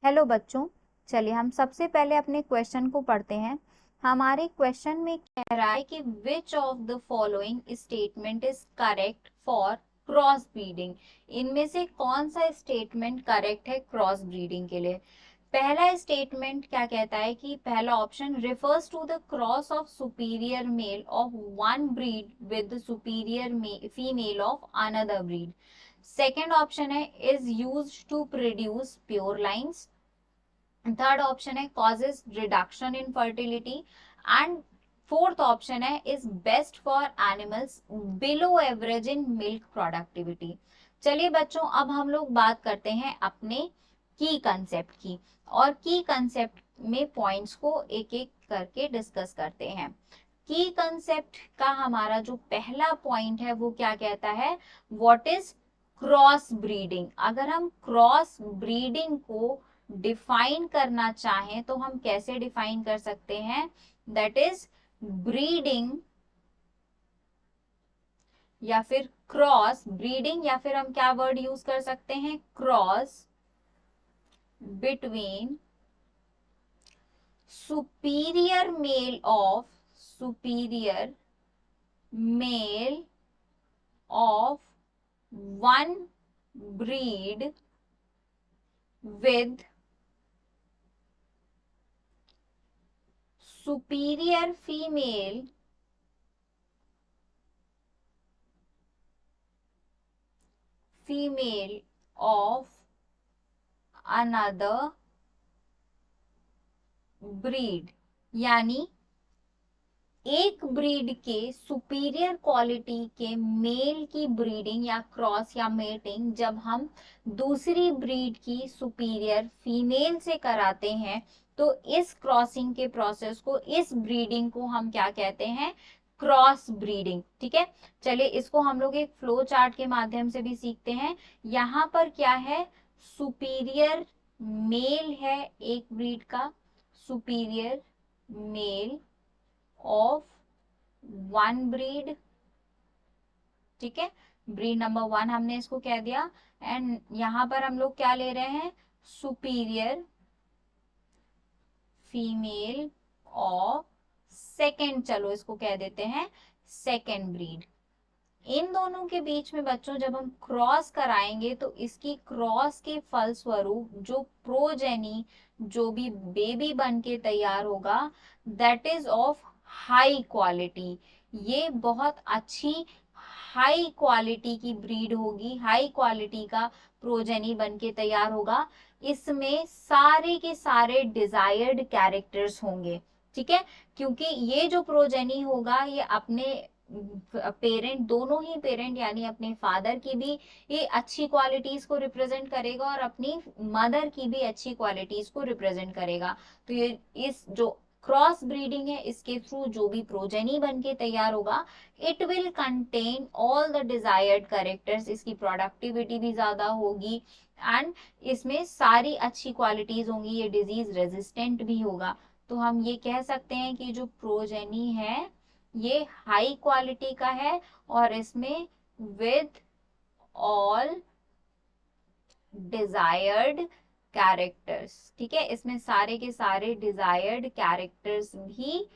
Hello बच्चों, चलिए हम सबसे पहले अपने क्वेश्चन को पढ़ते हैं। हमारे क्वेश्चन में कह रहा है कि which of the following statement is correct for cross breeding. इनमें से कौन सा स्टेटमेंट करेक्ट है क्रॉस ब्रीडिंग के लिए। पहला स्टेटमेंट क्या कहता है कि पहला option refers to the cross of superior male of one breed with superior female of another breed. Second option है is used to produce pure lines. Third option है causes reduction in fertility. And fourth option है is best for animals below average in milk productivity. चलिए बच्चों, अब हम लोग बात करते हैं अपने की कंसेप्ट की, और की कंसेप्ट में पॉइंट्स को एक एक करके डिस्कस करते हैं। की कंसेप्ट का हमारा जो पहला पॉइंट है वो क्या कहता है, व्हाट इज क्रॉस ब्रीडिंग। अगर हम क्रॉस ब्रीडिंग को डिफाइन करना चाहें तो हम कैसे डिफाइन कर सकते हैं, दैट इज ब्रीडिंग या फिर क्रॉस ब्रीडिंग, या फिर हम क्या वर्ड यूज कर सकते हैं, cross between superior male of one breed with superior female of another breed। यानी एक ब्रीड के सुपीरियर क्वालिटी के मेल की ब्रीडिंग या क्रॉस या मेटिंग जब हम दूसरी ब्रीड की सुपीरियर फीमेल से कराते हैं तो इस क्रॉसिंग के प्रोसेस को, इस ब्रीडिंग को हम क्या कहते हैं, क्रॉस ब्रीडिंग। ठीक है, चलिए इसको हम लोग एक फ्लो चार्ट के माध्यम से भी सीखते हैं। यहाँ पर क्या है, सुपीरियर मेल है एक ब्रीड का, superior male of one breed. ठीक है, ब्रीड नंबर 1 हमने इसको कह दिया। एंड यहां पर हम लोग क्या ले रहे हैं, सुपीरियर फीमेल ऑफ सेकेंड, चलो इसको कह देते हैं सेकेंड ब्रीड। इन दोनों के बीच में बच्चों जब हम क्रॉस कराएंगे तो इसकी क्रॉस के फलस्वरूप जो प्रोजेनी, जो भी बेबी बन के तैयार होगा, that is of high quality. ये बहुत अच्छी हाई क्वालिटी की ब्रीड होगी, हाई क्वालिटी का प्रोजेनी बन के तैयार होगा। इसमें सारे के सारे डिजायर्ड कैरेक्टर्स होंगे। ठीक है, क्योंकि ये जो प्रोजेनी होगा ये अपने पेरेंट, दोनों ही पेरेंट यानी अपने फादर की भी ये अच्छी क्वालिटीज को रिप्रेजेंट करेगा और अपनी मदर की भी अच्छी क्वालिटीज को रिप्रेजेंट करेगा। तो ये इस जो क्रॉस ब्रीडिंग है इसके थ्रू जो भी प्रोजेनी बन के तैयार होगा, it will contain all the desired characters. इसकी प्रोडक्टिविटी भी ज्यादा होगी एंड इसमें सारी अच्छी क्वालिटीज होंगी, ये डिजीज रेजिस्टेंट भी होगा। तो हम ये कह सकते हैं कि जो प्रोजेनी है ये हाई क्वालिटी का है और इसमें विद ऑल डिजायर्ड कैरेक्टर्स। ठीक है, इसमें सारे के सारे डिजायर्ड कैरेक्टर्स भी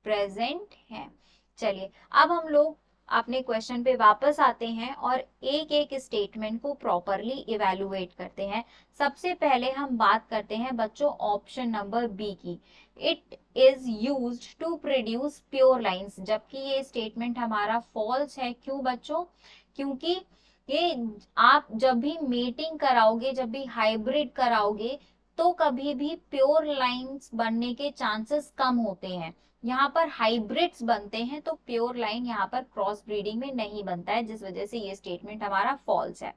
प्रेजेंट हैं। चलिए अब हम लोग अपने क्वेश्चन पे वापस आते हैं और एक एक स्टेटमेंट को प्रॉपरली इवेलुएट करते हैं। सबसे पहले हम बात करते हैं बच्चों ऑप्शन नंबर बी की, it is used to produce pure lines. जबकि ये स्टेटमेंट हमारा फॉल्स है। क्यों बच्चों, क्योंकि ये आप जब भी मेटिंग कराओगे, जब भी हाइब्रिड कराओगे तो कभी भी प्योर लाइंस बनने के चांसेस कम होते हैं। यहाँ पर हाइब्रिड्स बनते हैं तो प्योर लाइन यहाँ पर क्रॉस ब्रीडिंग में नहीं बनता है, जिस वजह से ये स्टेटमेंट हमारा फॉल्स है।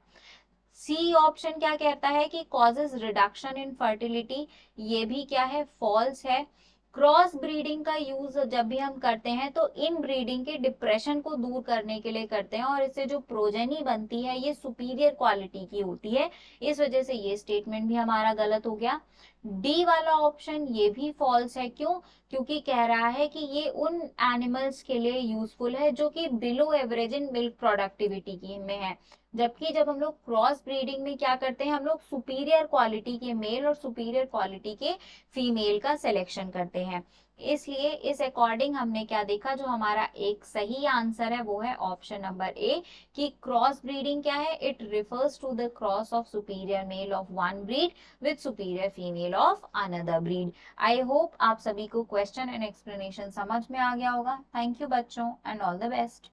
सी ऑप्शन क्या कहता है कि कॉजेज रिडक्शन इन फर्टिलिटी, ये भी क्या है, फॉल्स है। क्रॉस ब्रीडिंग का यूज जब भी हम करते हैं तो इन ब्रीडिंग के डिप्रेशन को दूर करने के लिए करते हैं और इससे जो प्रोजेनी बनती है ये सुपीरियर क्वालिटी की होती है, इस वजह से ये स्टेटमेंट भी हमारा गलत हो गया। डी वाला ऑप्शन ये भी फॉल्स है। क्यों, क्योंकि कह रहा है कि ये उन एनिमल्स के लिए यूजफुल है जो कि below average in milk productivity की में है। जबकि जब हम लोग क्रॉस ब्रीडिंग में क्या करते हैं, हम लोग सुपीरियर क्वालिटी के मेल और सुपीरियर क्वालिटी के फीमेल का सिलेक्शन करते हैं। इसलिए इस अकॉर्डिंग हमने क्या देखा, जो हमारा एक सही आंसर है वो है ऑप्शन नंबर ए, कि क्रॉस ब्रीडिंग क्या है, it refers to the cross of superior male of one breed with superior female of another breed. I hope आप सभी को क्वेश्चन एंड एक्सप्लेनेशन समझ में आ गया होगा। थैंक यू बच्चों एंड ऑल द बेस्ट।